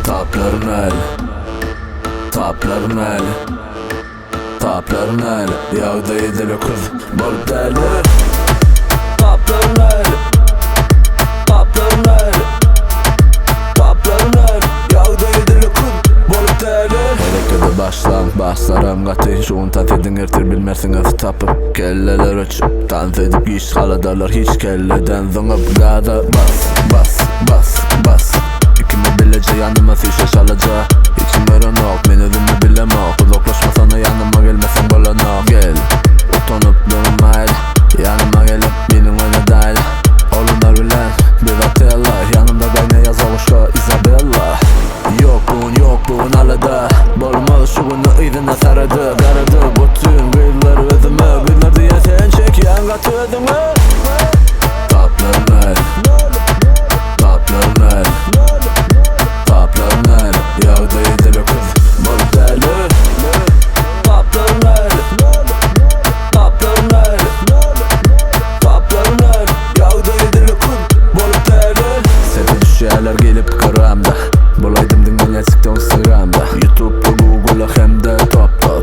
Tapların el, tapların el, tapların el. Yağda yedili kız bol deli. Tapların el, tapların el, tapların el. Yağda yedili kız bol deli. Herekede başlan baslarım katı. Şuun tat edin ertir bilmersiniz tapıp. Kelleler açıp dans edip giş kaladarlar. Hiç kelleden zıngıp gada. Bas, bas, bas, bas. İkimi bilece yanıma fişe şalaca. İçim öğrenok, men özümü bilemok. Uzaklaşma sana yanıma gelmesen bolanok. Gel, utanıp durmayla. Yanıma gelip benim öne dayla. Olunlar bilen bir atella. Yanımda kayna yazılışka Isabella. Yok bugün alada. Bolmalı şu günü idine sarıdı. Karadı bütün kıyıları özüme. Kıyılar diye sen çek yan katı özüme. Tapların el, tapların el, tapların el. Yağda yedili kız bol deli. Tapların el, tapların el, tapların el. Yağda yedili kız bol deli. Senin şeyler gelip kıramda. Bulaydım dinleyen çıktı Instagram'da. YouTube'da Google'a hem de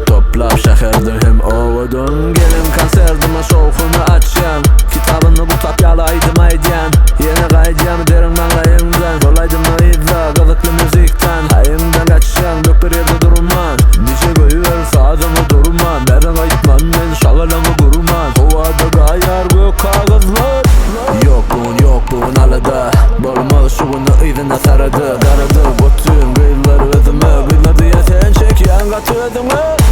toplap şehirde hem ovudun. Gelin konserdim şovkunu açacağım. Kitabını bu tapyalaydım aydiyan. Yeni kaydiyam derim anlayımdan. Bulaydım naidza kazıklı müzikten. Hayımdan kaçacağım gök bir yerde durman. Dice koyuyor sağdımı durman. Nereden kayıtman men şagalamı kurman. Hovada kayar gök kağızlar. Yok bugün alada. Bolmalı şu günü idine sarıdı. Karadı bütün kıyıları özüme. Kıyılar diye sen çek yan katı özüme.